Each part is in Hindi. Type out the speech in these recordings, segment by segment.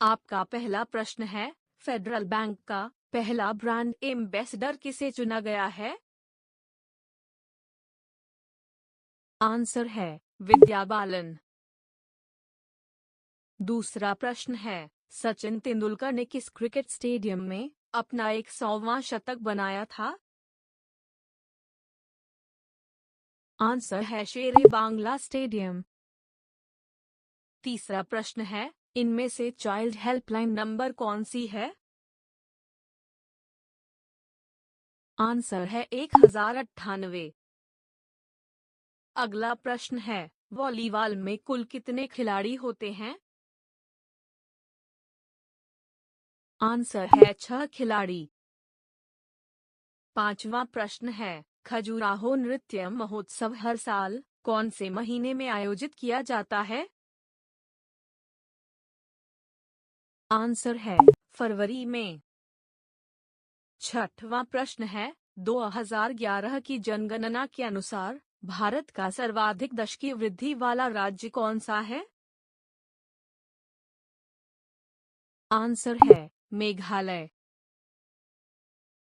आपका पहला प्रश्न है, फेडरल बैंक का पहला ब्रांड एम्बेसडर किसे चुना गया है? आंसर है विद्या बालन। दूसरा प्रश्न है, सचिन तेंदुलकर ने किस क्रिकेट स्टेडियम में अपना 100वां शतक बनाया था? आंसर है शेरे बांग्ला स्टेडियम। तीसरा प्रश्न है, इनमें से चाइल्ड हेल्पलाइन नंबर कौन सी है? आंसर है 1098। अगला प्रश्न है, वॉलीबॉल में कुल कितने खिलाड़ी होते हैं? आंसर है 6 खिलाड़ी। पांचवा प्रश्न है, खजुराहो नृत्य महोत्सव हर साल कौन से महीने में आयोजित किया जाता है? आंसर है फरवरी में। छठवां प्रश्न है, 2011 की जनगणना के अनुसार भारत का सर्वाधिक दशकीय वृद्धि वाला राज्य कौन सा है? आंसर है मेघालय।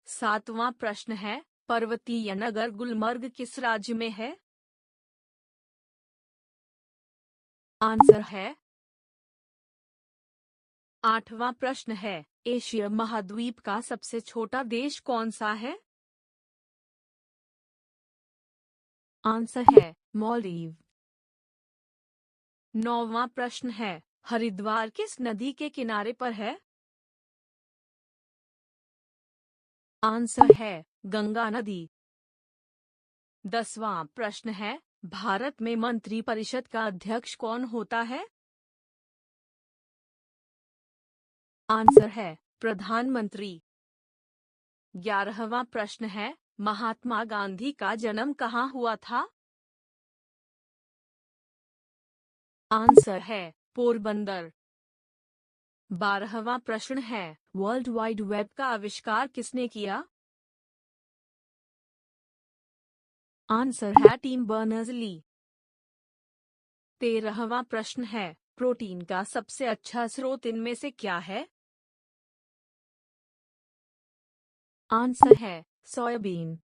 सातवां प्रश्न है, पर्वतीय नगर गुलमर्ग किस राज्य में है? आंसर है। आठवां प्रश्न है, एशिया महाद्वीप का सबसे छोटा देश कौन सा है? आंसर है मालदीव। नौवां प्रश्न है, हरिद्वार किस नदी के किनारे पर है? आंसर है गंगा नदी। 10वां प्रश्न है, भारत में मंत्री परिषद का अध्यक्ष कौन होता है? आंसर है प्रधानमंत्री। 11वां प्रश्न है, महात्मा गांधी का जन्म कहाँ हुआ था? आंसर है पोरबंदर। 12वां प्रश्न है, वर्ल्ड वाइड वेब का आविष्कार किसने किया? आंसर है टिम बर्नर्स-ली। 13वां प्रश्न है, प्रोटीन का सबसे अच्छा स्रोत इनमें से क्या है? आंसर है सोयाबीन।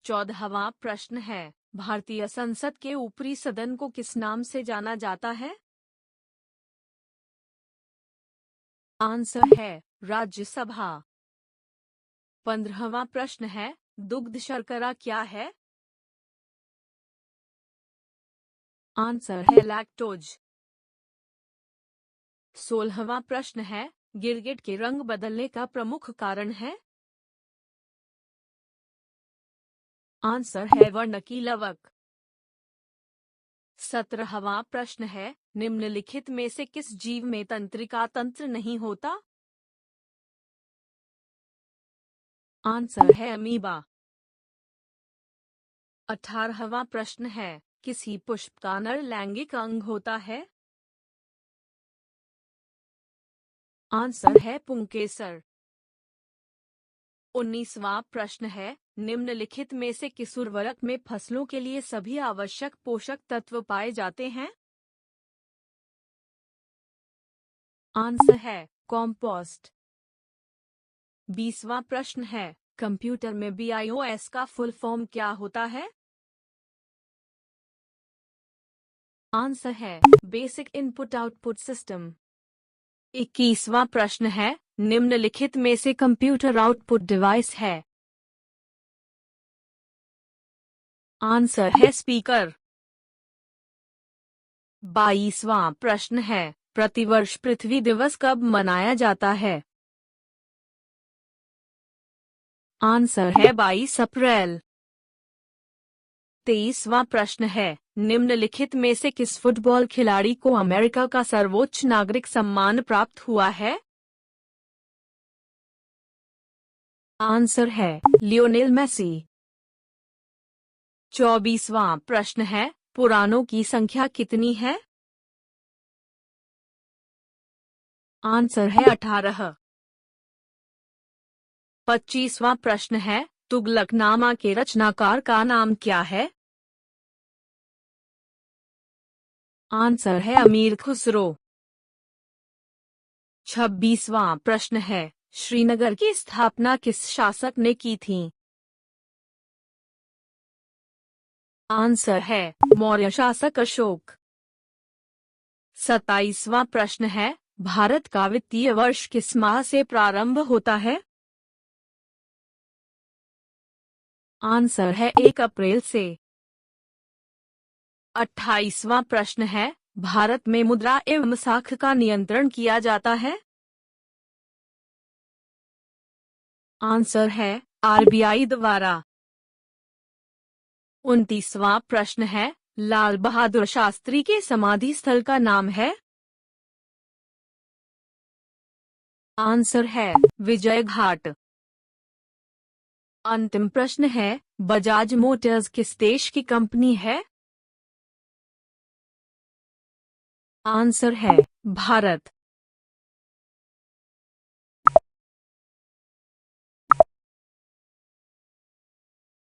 14वां प्रश्न है, भारतीय संसद के ऊपरी सदन को किस नाम से जाना जाता है? आंसर है राज्यसभा। 15वां प्रश्न है, दुग्ध शर्करा क्या है? आंसर है लैक्टोज। 16वां प्रश्न है, गिरगिट के रंग बदलने का प्रमुख कारण है? आंसर है वर्णकी लवक। 17वां प्रश्न है, निम्नलिखित में से किस जीव में तंत्रिका तंत्र नहीं होता? आंसर है अमीबा। 18वां प्रश्न है, किसी पुष्प का नर लैंगिक अंग होता है? आंसर है पुंकेसर। 19वां प्रश्न है, निम्नलिखित में से किस उर्वरक में फसलों के लिए सभी आवश्यक पोषक तत्व पाए जाते हैं? आंसर है कॉम्पोस्ट। 20वां प्रश्न है, कंप्यूटर में BIOS का फुल फॉर्म क्या होता है? आंसर है बेसिक इनपुट आउटपुट सिस्टम। 21वां प्रश्न है, निम्नलिखित में से कंप्यूटर आउटपुट डिवाइस है? आंसर है स्पीकर। 22वां प्रश्न है, प्रतिवर्ष पृथ्वी दिवस कब मनाया जाता है? आंसर है 22 अप्रैल। 23वां प्रश्न है, निम्नलिखित में से किस फुटबॉल खिलाड़ी को अमेरिका का सर्वोच्च नागरिक सम्मान प्राप्त हुआ है? आंसर है लियोनेल मेसी। 24वां प्रश्न है, पुराणों की संख्या कितनी है? आंसर है 18। 25वां प्रश्न है, तुगलकनामा के रचनाकार का नाम क्या है? आंसर है अमीर खुसरो। 26वां प्रश्न है, श्रीनगर की स्थापना किस शासक ने की थी? आंसर है मौर्य शासक अशोक। 27वां प्रश्न है, भारत का वित्तीय वर्ष किस माह से प्रारंभ होता है? आंसर है 1 अप्रैल से। 28वां प्रश्न है, भारत में मुद्रा एवं साख का नियंत्रण किया जाता है? आंसर है आरबीआई द्वारा। 29वां प्रश्न है, लाल बहादुर शास्त्री के समाधि स्थल का नाम है? आंसर है विजय घाट। अंतिम प्रश्न है, बजाज मोटर्स किस देश की कंपनी है? आंसर है भारत।